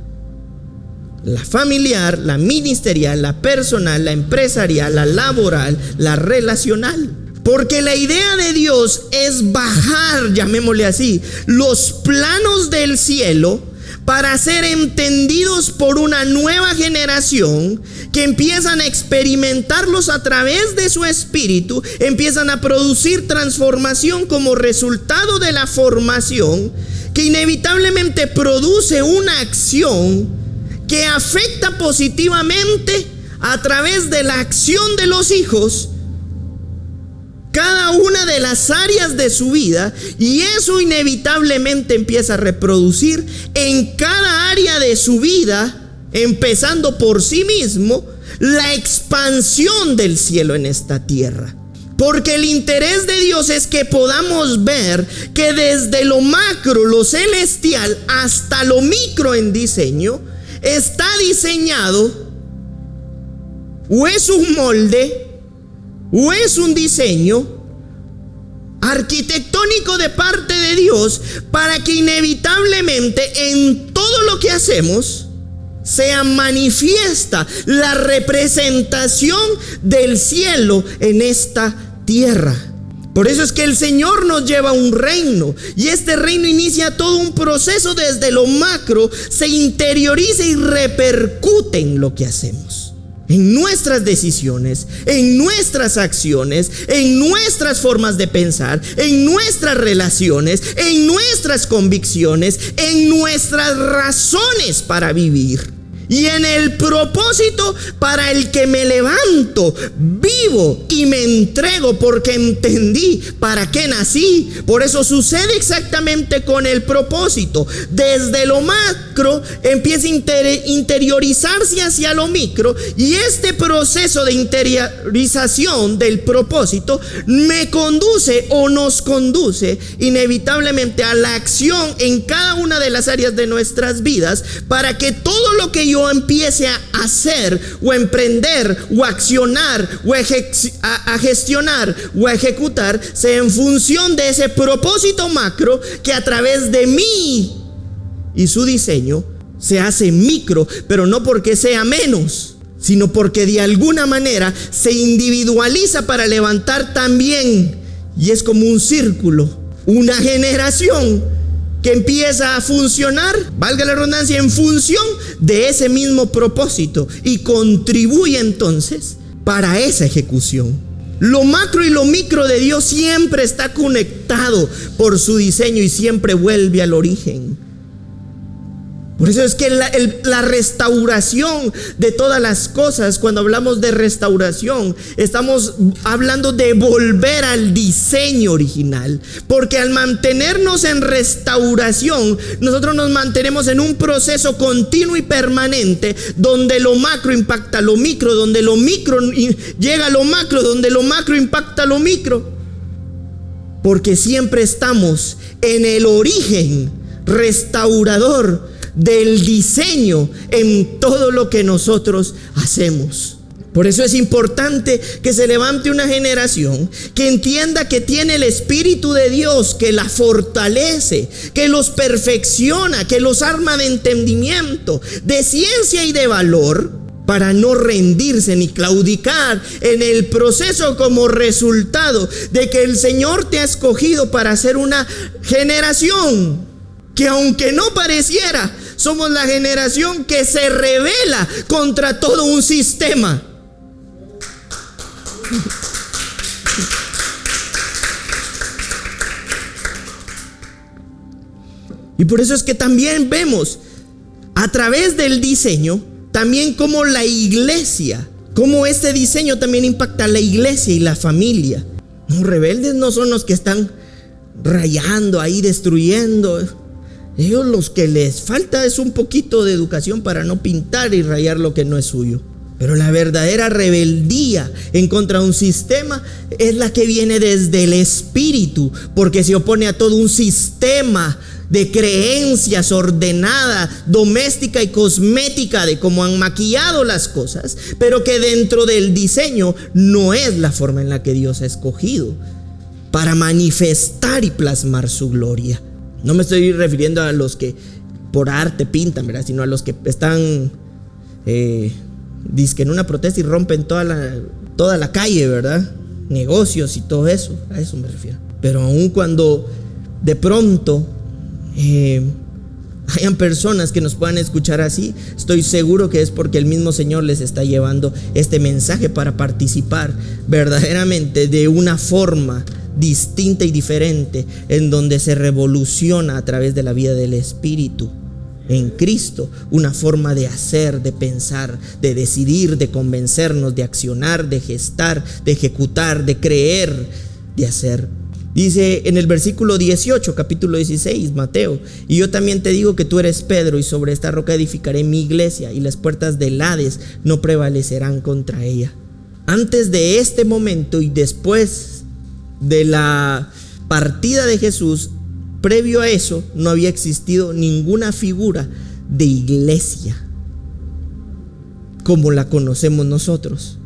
La familiar, la ministerial, la personal, la empresarial, la laboral, la relacional. Porque la idea de Dios es bajar, llamémosle así, los planos del cielo para ser entendidos por una nueva generación que empiezan a experimentarlos a través de su espíritu, empiezan a producir transformación como resultado de la formación, que inevitablemente produce una acción que afecta positivamente a través de la acción de los hijos cada una de las áreas de su vida, y eso inevitablemente empieza a reproducir en cada área de su vida, empezando por sí mismo, la expansión del cielo en esta tierra. Porque el interés de Dios es que podamos ver que desde lo macro, lo celestial, hasta lo micro en diseño, está diseñado, o es un molde, o es un diseño arquitectónico de parte de Dios, para que inevitablemente en todo lo que hacemos sea manifiesta la representación del cielo en esta tierra. Por eso es que el Señor nos lleva a un reino, y este reino inicia todo un proceso desde lo macro, se interioriza y repercute en lo que hacemos, en nuestras decisiones, en nuestras acciones, en nuestras formas de pensar, en nuestras relaciones, en nuestras convicciones, en nuestras razones para vivir. Y en el propósito para el que me levanto, vivo y me entrego, porque entendí para qué nací. Por eso sucede exactamente con el propósito. Desde lo macro empieza a interiorizarse hacia lo micro, y este proceso de interiorización del propósito me conduce o nos conduce inevitablemente a la acción en cada una de las áreas de nuestras vidas, para que todo lo que yo empiece a hacer o a emprender o a accionar o a gestionar o a ejecutar sea en función de ese propósito macro, que a través de mí y su diseño se hace micro, pero no porque sea menos, sino porque de alguna manera se individualiza para levantar también, y es como un círculo, una generación que empieza a funcionar, valga la redundancia, en función de ese mismo propósito y contribuye entonces para esa ejecución. Lo macro y lo micro de Dios siempre está conectado por su diseño y siempre vuelve al origen. Por eso es que la restauración de todas las cosas, cuando hablamos de restauración, estamos hablando de volver al diseño original. Porque al mantenernos en restauración, nosotros nos mantenemos en un proceso continuo y permanente, donde lo macro impacta lo micro, donde lo micro llega a lo macro, donde lo macro impacta lo micro. Porque siempre estamos en el origen restaurador del diseño en todo lo que nosotros hacemos. Por eso es importante que se levante una generación que entienda que tiene el Espíritu de Dios, que la fortalece, que los perfecciona, que los arma de entendimiento, de ciencia y de valor, para no rendirse ni claudicar en el proceso, como resultado de que el Señor te ha escogido para ser una generación que, aunque no pareciera, somos la generación que se rebela contra todo un sistema. Y por eso es que también vemos a través del diseño también como la iglesia, como este diseño también impacta a la iglesia y la familia. Los rebeldes no son los que están rayando ahí, destruyendo. Ellos, los que les falta es un poquito de educación para no pintar y rayar lo que no es suyo. Pero la verdadera rebeldía en contra de un sistema es la que viene desde el espíritu, porque se opone a todo un sistema de creencias ordenada, doméstica y cosmética, de cómo han maquillado las cosas, pero que dentro del diseño no es la forma en la que Dios ha escogido para manifestar y plasmar su gloria. No me estoy refiriendo a los que por arte pintan, ¿verdad?, sino a los que están dizque en una protesta y rompen toda la calle, ¿verdad? Negocios y todo eso, a eso me refiero. Pero aun cuando de pronto hayan personas que nos puedan escuchar así, estoy seguro que es porque el mismo Señor les está llevando este mensaje para participar verdaderamente de una forma distinta y diferente, en donde se revoluciona a través de la vida del Espíritu en Cristo, una forma de hacer, de pensar, de decidir, de convencernos, de accionar, de gestar, de ejecutar, de creer, de hacer. Dice en el versículo 18, capítulo 16, Mateo: y yo también te digo que tú eres Pedro, y sobre esta roca edificaré mi iglesia, y las puertas del Hades no prevalecerán contra ella. Antes de este momento y después de la partida de Jesús, previo a eso, no había existido ninguna figura de iglesia como la conocemos nosotros.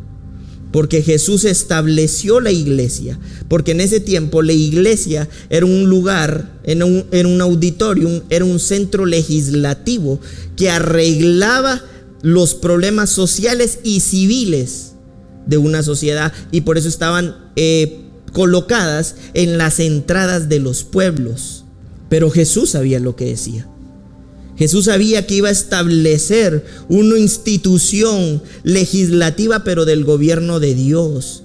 Porque Jesús estableció la iglesia, porque en ese tiempo la iglesia era un lugar, era un auditorium, era un centro legislativo que arreglaba los problemas sociales y civiles de una sociedad, y por eso estaban colocadas en las entradas de los pueblos. Pero Jesús sabía lo que decía. Jesús sabía que iba a establecer una institución legislativa, pero del gobierno de Dios,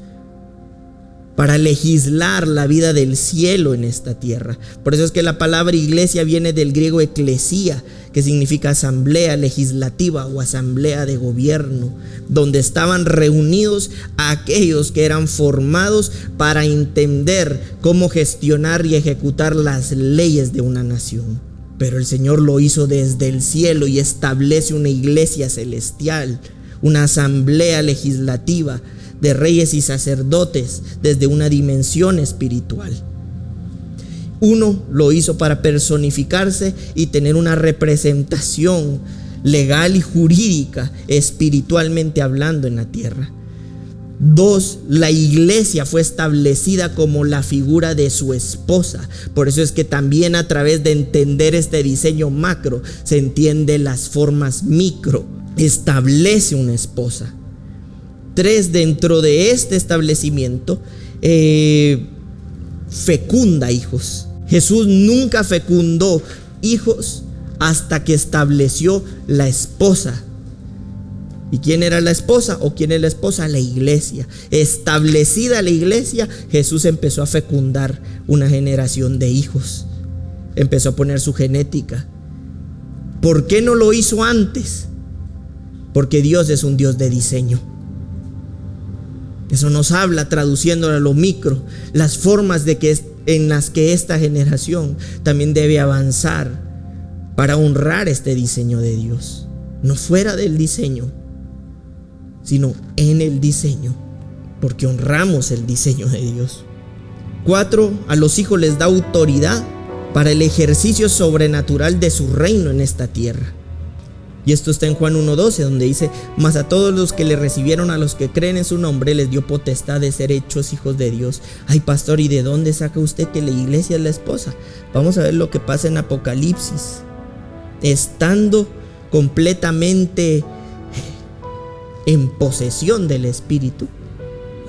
para legislar la vida del cielo en esta tierra. Por eso es que la palabra iglesia viene del griego eclesía, que significa asamblea legislativa o asamblea de gobierno, donde estaban reunidos aquellos que eran formados para entender cómo gestionar y ejecutar las leyes de una nación. Pero el Señor lo hizo desde el cielo y establece una iglesia celestial, una asamblea legislativa de reyes y sacerdotes desde una dimensión espiritual. Uno, lo hizo para personificarse y tener una representación legal y jurídica, espiritualmente hablando, en la tierra. Dos, la iglesia fue establecida como la figura de su esposa. Por eso es que también a través de entender este diseño macro se entiende las formas micro. Establece una esposa. Tres, dentro de este establecimiento fecunda hijos. Jesús nunca fecundó hijos hasta que estableció la esposa. ¿Y quién era la esposa? ¿O quién es la esposa? La iglesia. Establecida la iglesia, Jesús empezó a fecundar una generación de hijos. Empezó a poner su genética. ¿Por qué no lo hizo antes? Porque Dios es un Dios de diseño. Eso nos habla, traduciéndolo a lo micro, las formas en las que esta generación también debe avanzar para honrar este diseño de Dios. No fuera del diseño, sino en el diseño, porque honramos el diseño de Dios. 4. A los hijos les da autoridad para el ejercicio sobrenatural de su reino en esta tierra. Y esto está en Juan 1:12, donde dice: mas a todos los que le recibieron, a los que creen en su nombre, les dio potestad de ser hechos hijos de Dios. Ay, pastor, ¿y de dónde saca usted que la iglesia es la esposa? Vamos a ver lo que pasa en Apocalipsis. Estando completamente en posesión del Espíritu,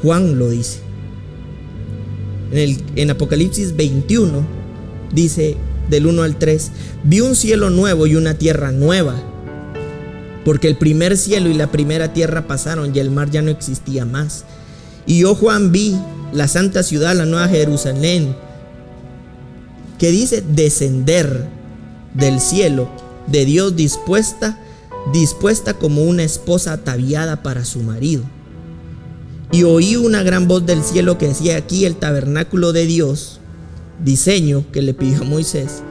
Juan lo dice. En Apocalipsis 21 dice, del 1 al 3: vi un cielo nuevo y una tierra nueva, porque el primer cielo y la primera tierra pasaron y el mar ya no existía más. Y yo, Juan, vi la santa ciudad, la nueva Jerusalén, que dice descender del cielo de Dios, dispuesta como una esposa ataviada para su marido. Y oí una gran voz del cielo que decía: aquí el tabernáculo de Dios, diseño que le pidió a Moisés,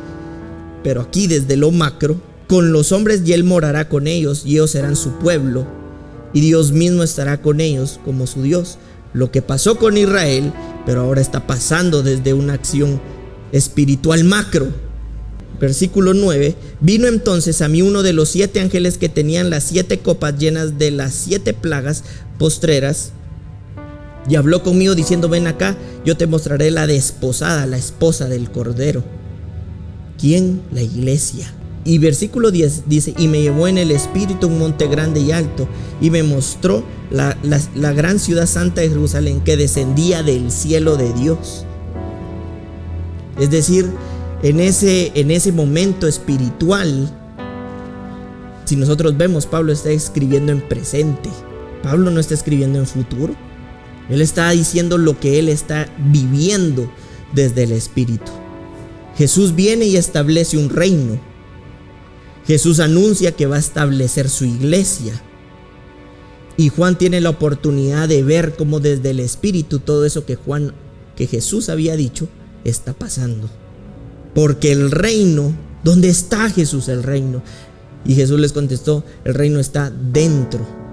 pero aquí desde lo macro, con los hombres, y él morará con ellos, y ellos serán su pueblo, y Dios mismo estará con ellos como su Dios. Lo que pasó con Israel, pero ahora está pasando desde una acción espiritual macro. Versículo 9: vino entonces a mí uno de los 7 ángeles que tenían las 7 copas llenas de las 7 plagas postreras, y habló conmigo diciendo: ven acá, yo te mostraré la desposada, la esposa del Cordero. ¿Quién? La iglesia. Y versículo 10 dice: y me llevó en el espíritu a un monte grande y alto, y me mostró la gran ciudad santa de Jerusalén, que descendía del cielo de Dios. Es decir, en ese momento espiritual, si nosotros vemos, Pablo está escribiendo en presente. Pablo no está escribiendo en futuro. Él está diciendo lo que él está viviendo desde el Espíritu. Jesús viene y establece un reino. Jesús anuncia que va a establecer su iglesia. Y Juan tiene la oportunidad de ver cómo desde el Espíritu todo eso que Jesús había dicho está pasando. Porque el reino, ¿dónde está Jesús el reino? Y Jesús les contestó: el reino está dentro.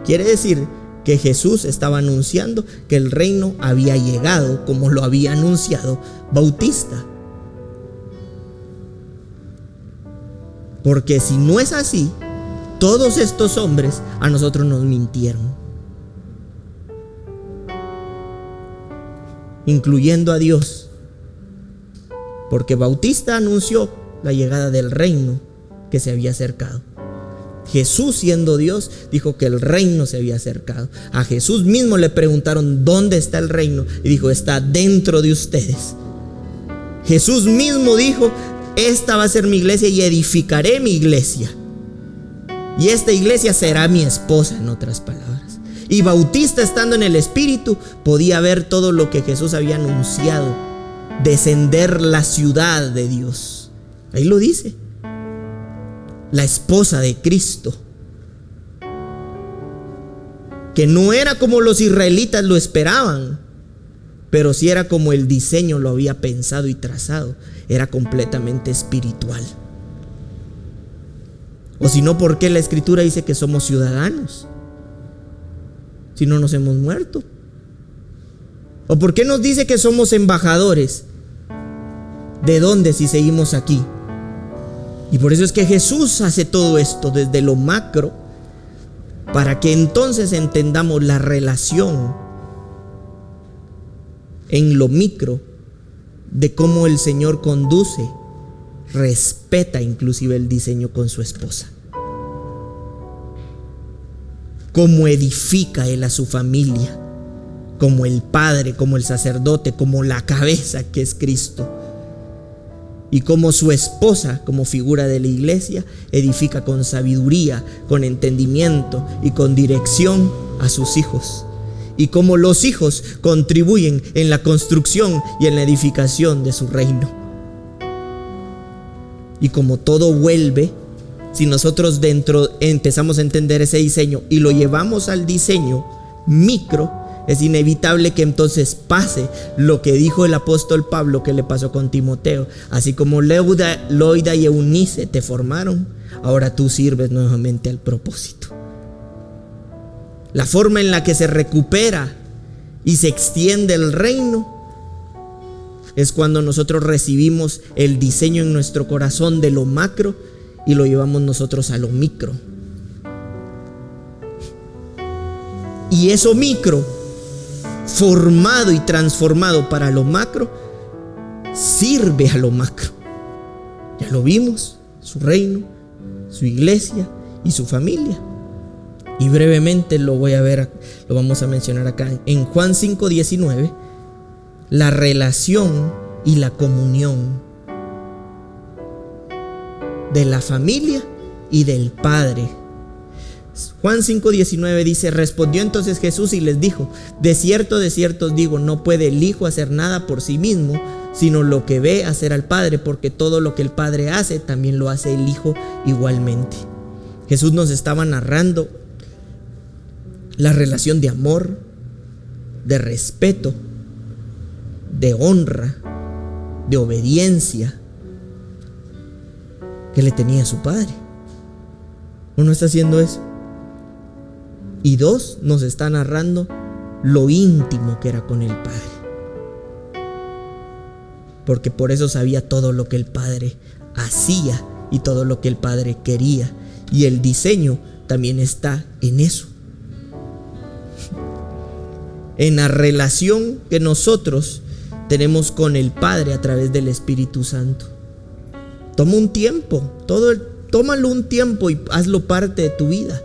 Quiere decir que Jesús estaba anunciando que el reino había llegado, como lo había anunciado Bautista. Porque si no es así, todos estos hombres a nosotros nos mintieron, incluyendo a Dios. Porque Bautista anunció la llegada del reino que se había acercado. Jesús, siendo Dios, dijo que el reino se había acercado. A Jesús mismo le preguntaron: ¿dónde está el reino? Y dijo: está dentro de ustedes. Jesús mismo dijo: esta va a ser mi iglesia y edificaré mi iglesia. Y esta iglesia será mi esposa, en otras palabras. Y Bautista, estando en el Espíritu, podía ver todo lo que Jesús había anunciado: descender la ciudad de Dios. Ahí lo dice: la esposa de Cristo, que no era como los israelitas lo esperaban, pero sí era como el diseño lo había pensado y trazado. Era completamente espiritual. O si no, ¿por qué la Escritura dice que somos ciudadanos si no nos hemos muerto? ¿O por qué nos dice que somos embajadores? ¿De dónde si seguimos aquí? Y por eso es que Jesús hace todo esto desde lo macro, para que entonces entendamos la relación en lo micro de cómo el Señor conduce, respeta inclusive el diseño con su esposa, cómo edifica Él a su familia, como el Padre, como el sacerdote, como la cabeza que es Cristo. y como su esposa, como figura de la iglesia, edifica con sabiduría, con entendimiento y con dirección a sus hijos. Y como los hijos contribuyen en la construcción y en la edificación de su reino. Y como todo vuelve, si nosotros dentro empezamos a entender ese diseño y lo llevamos al diseño micro, es inevitable que entonces pase lo que dijo el apóstol Pablo que le pasó con Timoteo. Así como Loida y Eunice te formaron, ahora tú sirves nuevamente al propósito. La forma en la que se recupera y se extiende el reino es cuando nosotros recibimos el diseño en nuestro corazón de lo macro y lo llevamos nosotros a lo micro. Y eso micro, formado y transformado para lo macro, sirve a lo macro. Ya lo vimos, su reino, su iglesia y su familia. Y brevemente lo vamos a mencionar acá en Juan 5:19, la relación y la comunión de la familia y del Padre. Juan 5:19 dice: respondió entonces Jesús y les dijo: de cierto os digo, no puede el Hijo hacer nada por sí mismo, sino lo que ve hacer al Padre, porque todo lo que el Padre hace, también lo hace el Hijo igualmente. Jesús nos estaba narrando la relación de amor, de respeto, de honra, de obediencia que le tenía a su Padre. Uno está haciendo eso. Y dos, nos está narrando lo íntimo que era con el Padre. Porque por eso sabía todo lo que el Padre hacía y todo lo que el Padre quería. Y el diseño también está en eso. En la relación que nosotros tenemos con el Padre a través del Espíritu Santo. Toma un tiempo, tómalo un tiempo y hazlo parte de tu vida,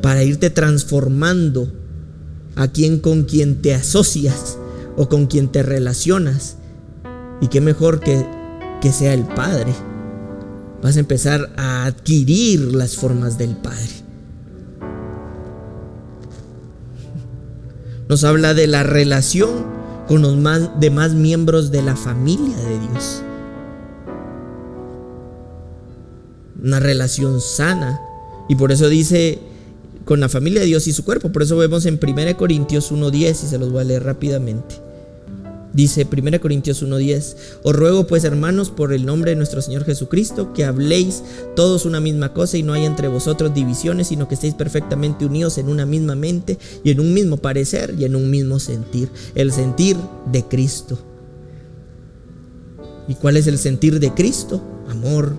para irte transformando con quien te asocias o con quien te relacionas. Y qué mejor que sea el Padre. Vas a empezar a adquirir las formas del Padre. Nos habla de la relación con los demás miembros de la familia de Dios. Una relación sana. Y por eso dice, con la familia de Dios y su cuerpo. Por eso vemos en 1 Corintios 1:10, y se los voy a leer rápidamente. Dice 1 Corintios 1:10: os ruego pues, hermanos, por el nombre de nuestro Señor Jesucristo, que habléis todos una misma cosa y no haya entre vosotros divisiones, sino que estéis perfectamente unidos en una misma mente y en un mismo parecer y en un mismo sentir. El sentir de Cristo. ¿Y cuál es el sentir de Cristo? Amor,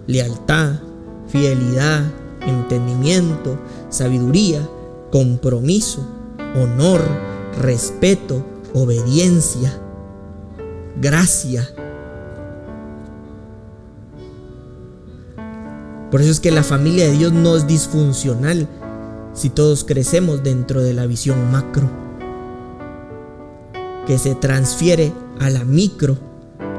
lealtad, fidelidad, entendimiento, sabiduría, compromiso, honor, respeto, obediencia, gracia. Por eso es que la familia de Dios no es disfuncional si todos crecemos dentro de la visión macro, que se transfiere a la micro,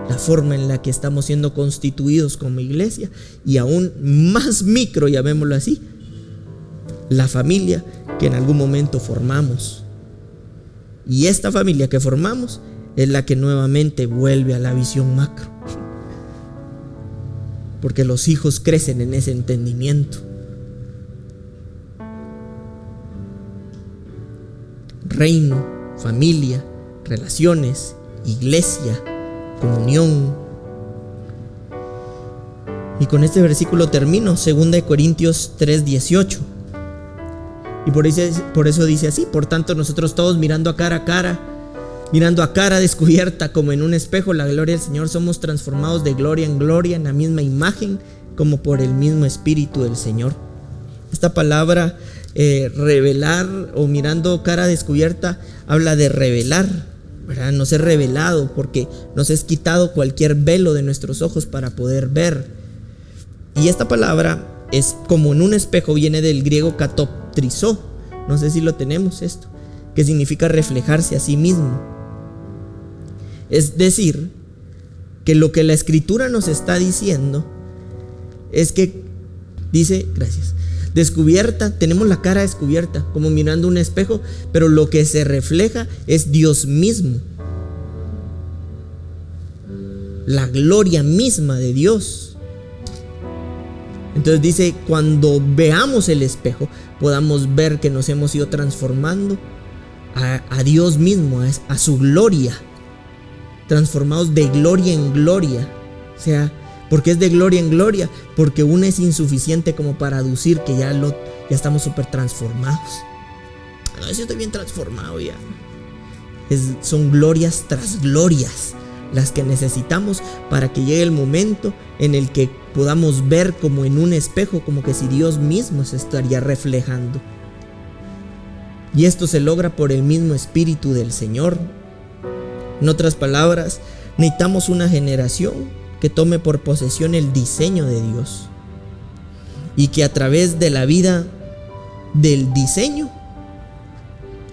la forma en la que estamos siendo constituidos como iglesia, y aún más micro, llamémoslo así, la familia que en algún momento formamos. Y esta familia que formamos es la que nuevamente vuelve a la visión macro, porque los hijos crecen en ese entendimiento. Reino, familia, relaciones, iglesia, comunión. Y con este versículo termino, 2 Corintios 3:18. Y por eso dice así: por tanto, nosotros todos mirando a cara descubierta como en un espejo la gloria del Señor, somos transformados de gloria en gloria en la misma imagen, como por el mismo Espíritu del Señor. Esta palabra revelar o mirando cara descubierta habla de revelar, ¿verdad? Nos es revelado porque nos es quitado cualquier velo de nuestros ojos para poder ver. Y esta palabra es como en un espejo, viene del griego katoptrizó. No sé si lo tenemos esto, que significa reflejarse a sí mismo. Es decir, que lo que la Escritura nos está diciendo es que, dice, gracias, descubierta, tenemos la cara descubierta, como mirando un espejo, pero lo que se refleja es Dios mismo, la gloria misma de Dios. Entonces dice, cuando veamos el espejo, podamos ver que nos hemos ido transformando a Dios mismo, a su gloria, transformados de gloria en gloria. O sea, ¿por qué es de gloria en gloria? Porque una es insuficiente como para aducir que ya estamos súper transformados. No, yo estoy bien transformado ya. Son glorias tras glorias las que necesitamos para que llegue el momento en el que podamos ver como en un espejo, como que si Dios mismo se estaría reflejando. Y esto se logra por el mismo Espíritu del Señor. En otras palabras, necesitamos una generación que tome por posesión el diseño de Dios y que a través de la vida del diseño,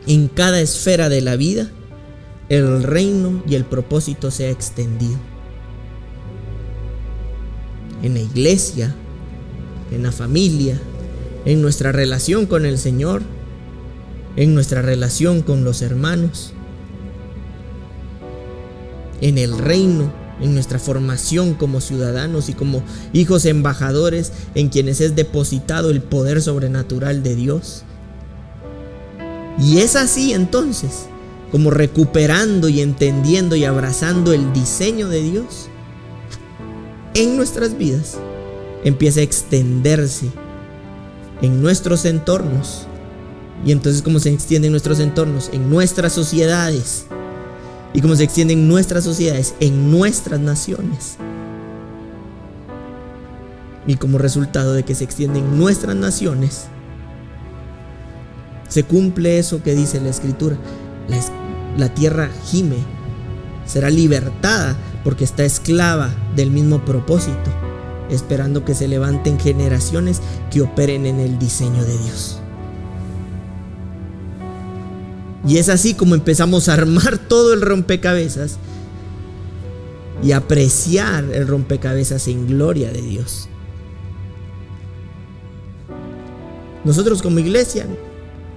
en cada esfera de la vida, el reino y el propósito sea extendido. En la iglesia, en la familia, en nuestra relación con el Señor, en nuestra relación con los hermanos, en el reino, en nuestra formación como ciudadanos y como hijos embajadores en quienes es depositado el poder sobrenatural de Dios. Y es así entonces, como recuperando y entendiendo y abrazando el diseño de Dios en nuestras vidas, empieza a extenderse en nuestros entornos. Y entonces, como se extiende en nuestros entornos, en nuestras sociedades, y como se extienden nuestras sociedades en nuestras naciones, y como resultado de que se extienden nuestras naciones, se cumple eso que dice la Escritura: la tierra gime, será libertada porque está esclava del mismo propósito, esperando que se levanten generaciones que operen en el diseño de Dios. Y es así como empezamos a armar todo el rompecabezas y apreciar el rompecabezas en gloria de Dios. Nosotros como iglesia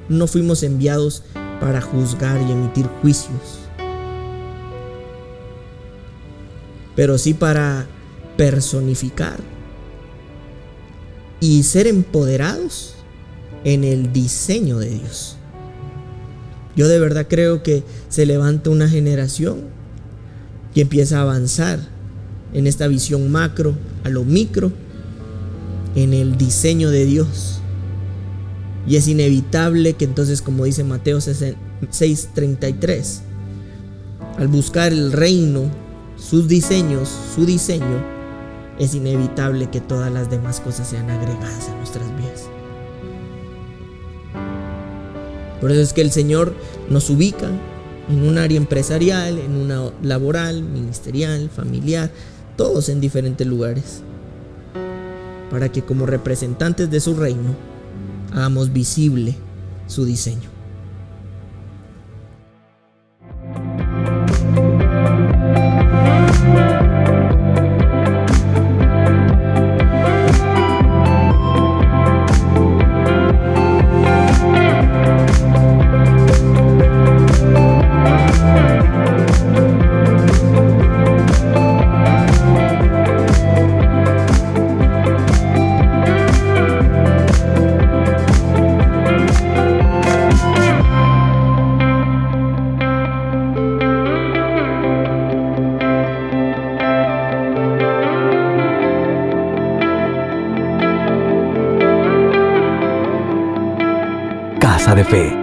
no fuimos enviados para juzgar y emitir juicios, pero sí para personificar y ser empoderados en el diseño de Dios. Yo de verdad creo que se levanta una generación que empieza a avanzar en esta visión macro a lo micro, en el diseño de Dios. Y es inevitable que entonces, como dice Mateo 6:33, al buscar el reino, sus diseños, su diseño, es inevitable que todas las demás cosas sean agregadas a nuestras vidas. Por eso es que el Señor nos ubica en un área empresarial, en una laboral, ministerial, familiar, todos en diferentes lugares, para que como representantes de su reino hagamos visible su diseño. Casa de Fe.